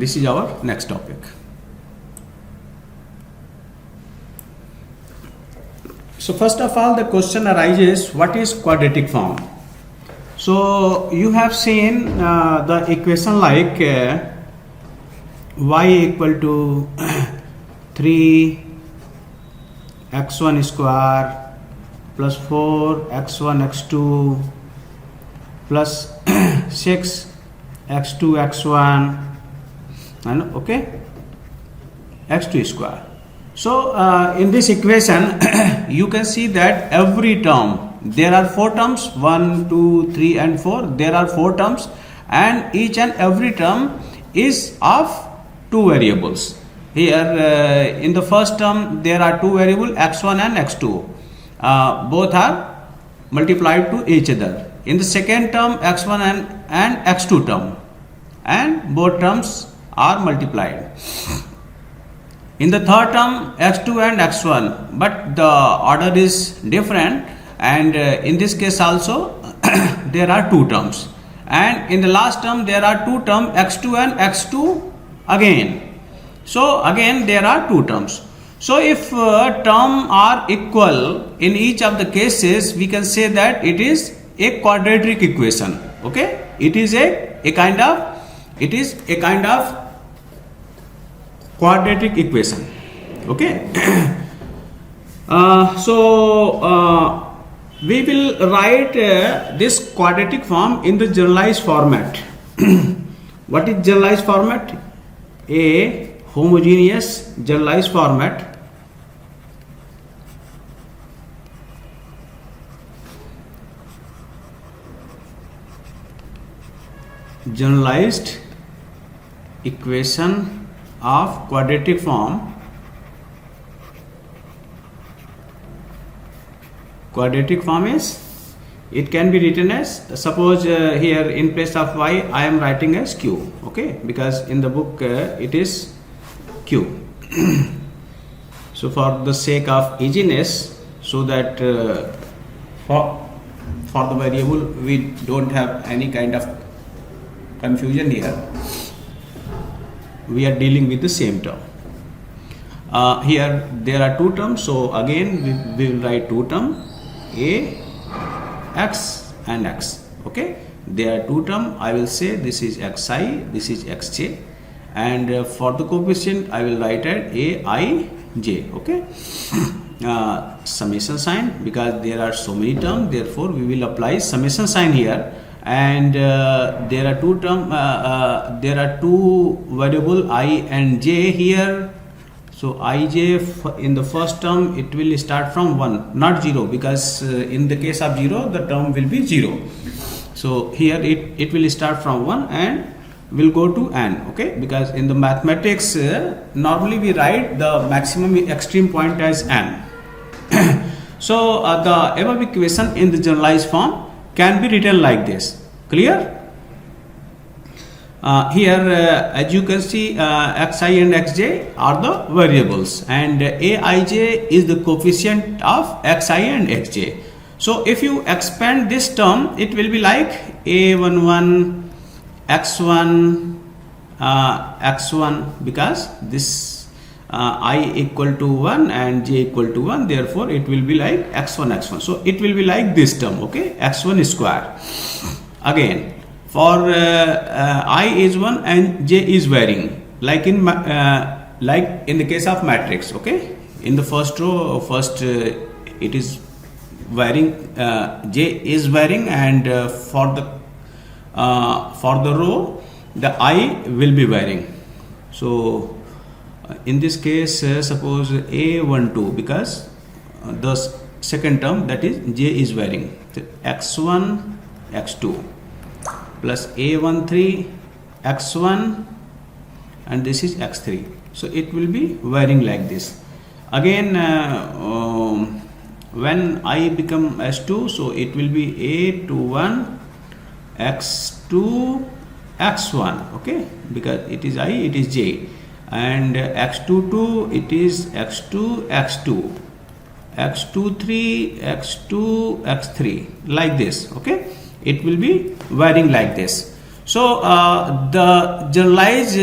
This is our next topic. So first of all, the question arises, what is quadratic form? So you have seen the equation like y equal to 3 x1 square plus 4 x1 x2 plus 6 x2 x1 and okay x2 square. So in this equation you can see that every term, there are 4 terms, 1, 2, 3 and 4. There are 4 terms and each and every term is of 2 variables. Here in the first term there are 2 variables x1 and x2. Both are multiplied to each other. In the second term x1 and x2 term, and both terms are multiplied. In the third term x2 and x1, but the order is different, and in this case also there are 2 terms, and in the last term there are 2 terms x2 and x2 again. So again there are 2 terms. So if terms are equal in each of the cases, we can say that it is a quadratic equation. Okay, it is a kind of quadratic equation. Okay. We will write this quadratic form in the generalized format. What is generalized format? A homogeneous generalized format. Generalized equation of quadratic form. Quadratic form is, it can be written as, suppose here in place of y I am writing as q, okay, because in the book it is q. So for the sake of easiness, so that for the variable we don't have any kind of confusion here, we are dealing with the same term. Here there are 2 terms, so again we will write 2 terms, a x and x. Okay, there are 2 terms. I will say this is xi, this is xj, and for the coefficient I will write it a I j. Okay. Summation sign, because there are so many terms, therefore we will apply summation sign here. And there are 2 term, there are 2 variable I and j here. So ij in the first term it will start from 1, not 0, because in the case of 0 the term will be 0. So here it will start from 1 and will go to n. Okay, because in the mathematics normally we write the maximum extreme point as n. So the above equation in the generalized form can be written like this. Clear? Here as you can see, xi and xj are the variables, and aij is the coefficient of xi and xj. So if you expand this term, it will be like a11 x1 x1, because this I equal to 1 and j equal to 1, therefore it will be like x1 x1. So it will be like this term, okay, x1 square. Again, for I is 1 and j is varying, like in the case of matrix. Okay, in the first row, it is varying, j is varying, and for the row the I will be varying. So in this case suppose a12, because the second term, that is j is varying, so x1 x2 plus a13 x1, and this is x3. So it will be varying like this. Again when I become s2, so it will be a21 x2 x1, okay, because it is I, it is j, and x22 it is x2 x2 x23 x2 x3, like this. Okay, it will be varying like this. So the generalized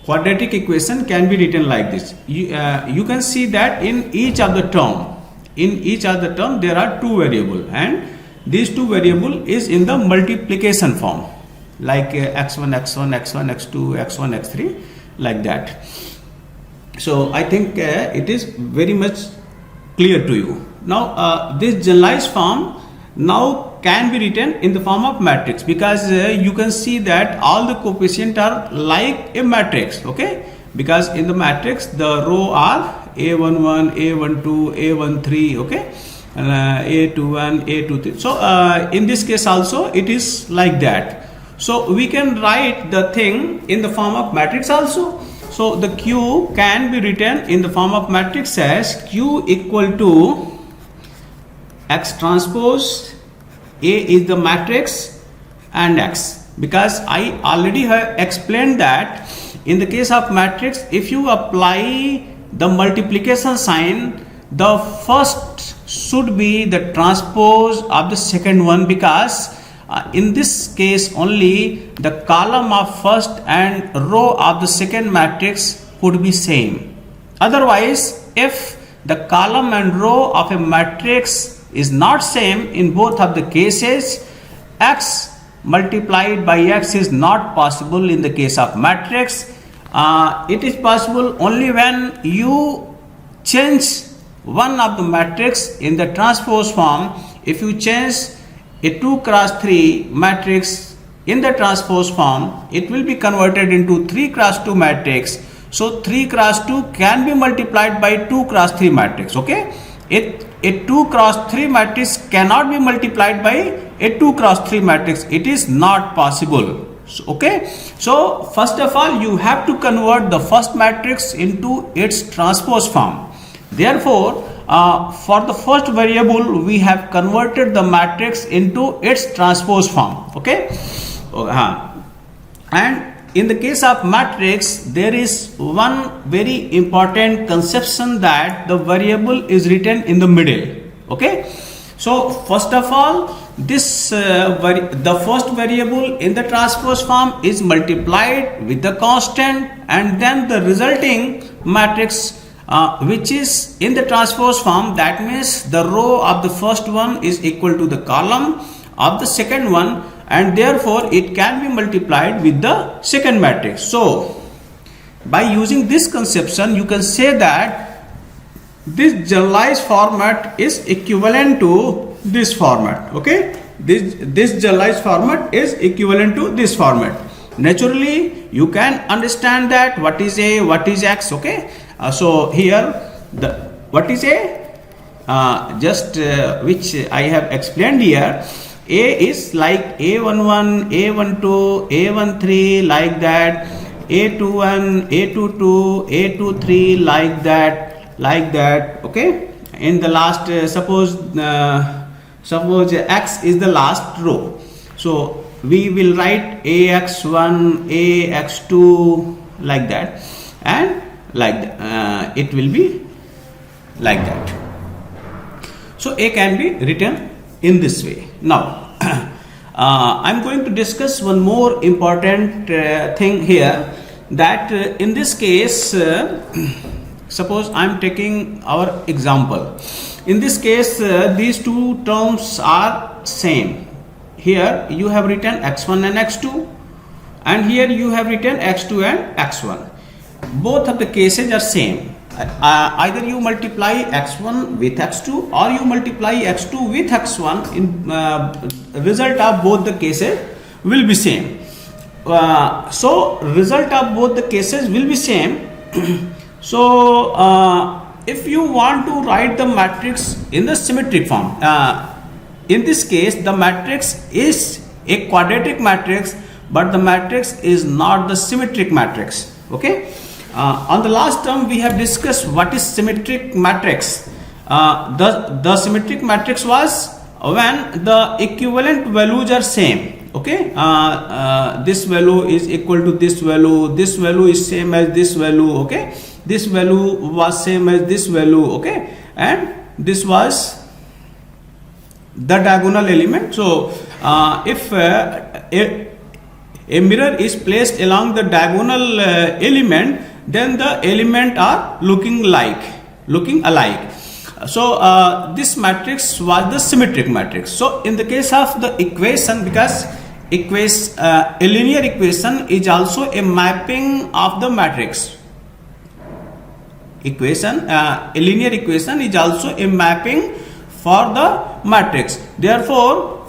quadratic equation can be written like this. You can see that in each of the term there are two variables, and these two variable is in the multiplication form, like x1 x1 x1 x2 x1 x3, like that. So I think it is very much clear to you. Now this generalized form now can be written in the form of matrix, because you can see that all the coefficients are like a matrix, okay, because in the matrix the row are a11 a12 a13, okay, a21 a23. So in this case also it is like that. So we can write the thing in the form of matrix also. So the Q can be written in the form of matrix as Q equal to X transpose, A is the matrix, and X, because I already have explained that in the case of matrix, if you apply the multiplication sign, the first should be the transpose of the second one, because in this case only the column of first and row of the second matrix could be same. Otherwise, if the column and row of a matrix is not same in both of the cases, X multiplied by X is not possible in the case of matrix. It is possible only when you change one of the matrix in the transpose form. If you change a 2 cross 3 matrix in the transpose form, it will be converted into 3 cross 2 matrix. So 3 cross 2 can be multiplied by 2 cross 3 matrix, okay. A 2 cross 3 matrix cannot be multiplied by a 2 cross 3 matrix. It is not possible. So, okay. So first of all, you have to convert the first matrix into its transpose form. Therefore, for the first variable, we have converted the matrix into its transpose form. Okay. And in the case of matrix, there is one very important conception, that the variable is written in the middle. Okay. So first of all, this the first variable in the transpose form is multiplied with the constant, and then the resulting matrix which is in the transpose form, that means the row of the first one is equal to the column of the second one, and therefore it can be multiplied with the second matrix. So by using this conception, you can say that this generalized format is equivalent to this format, okay. This generalized format is equivalent to this format. Naturally, you can understand that what is A, what is X, okay. So here the what is A, which I have explained here. A is like A11, A12, A13, like that, A21, A22, A23, like that, okay. In the last, suppose X is the last row, so we will write AX1, AX2, like that, and like that. It will be like that. So A can be written in this way. Now I'm going to discuss one more important thing here, that in this case suppose I'm taking our example. In this case these two terms are same. Here you have written x1 and x2, and here you have written x2 and x1. Both of the cases are same. Either you multiply x1 with x2 or you multiply x2 with x1, in result of both the cases will be same. So result of both the cases will be same. So if you want to write the matrix in the symmetric form, in this case the matrix is a quadratic matrix, but the matrix is not the symmetric matrix, okay. On the last term we have discussed what is symmetric matrix. The symmetric matrix was when the equivalent values are same, okay. This value is equal to this value is same as this value, okay. This value was same as this value, okay, and this was the diagonal element. So if a mirror is placed along the diagonal element, then the element are looking alike. So this matrix was the symmetric matrix. So in the case of the equation, because a linear equation is also a mapping of the matrix. A linear equation is also a mapping for the matrix. Therefore,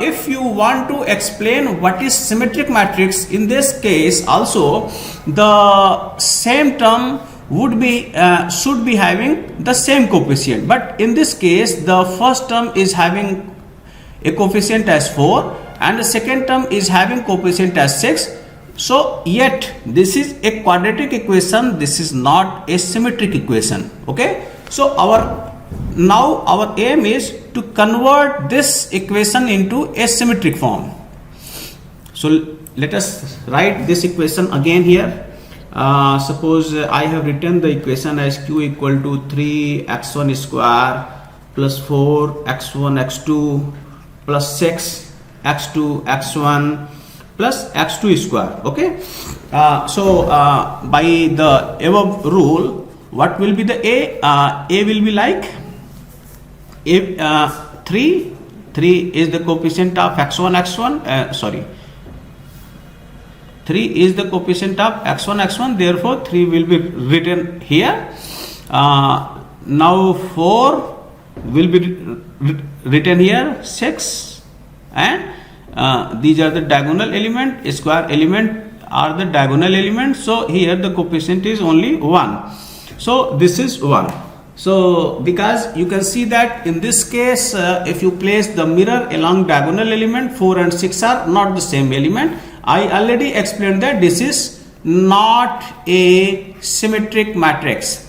if you want to explain what is symmetric matrix, in this case also the same term would be should be having the same coefficient, but in this case the first term is having a coefficient as 4 and the second term is having coefficient as 6. So yet this is a quadratic equation, this is not a symmetric equation. Okay, so now our aim is to convert this equation into a symmetric form. So let us write this equation again here. Suppose I have written the equation as q equal to 3x1 square plus 4x1 x2 plus 6x2 x1 plus x2 square. Okay, so by the above rule, what will be the a will be like 3 is the coefficient of x1 3 is the coefficient of x1, therefore 3 will be written here. Now 4 will be written here, 6, and these are the diagonal element, square element are the diagonal element, so here the coefficient is only 1. So this is 1. So because you can see that in this case, if you place the mirror along diagonal element, 4 and 6 are not the same element. I already explained that this is not a symmetric matrix.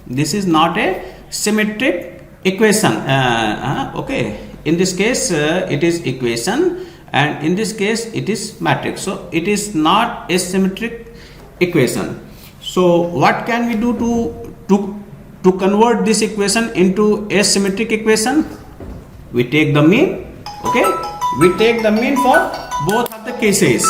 This is not a symmetric equation. Okay, in this case it is equation, and in this case it is matrix. So it is not a symmetric equation. So what can we do to convert this equation into a symmetric equation? We take the mean. Okay, we take the mean for both of the cases.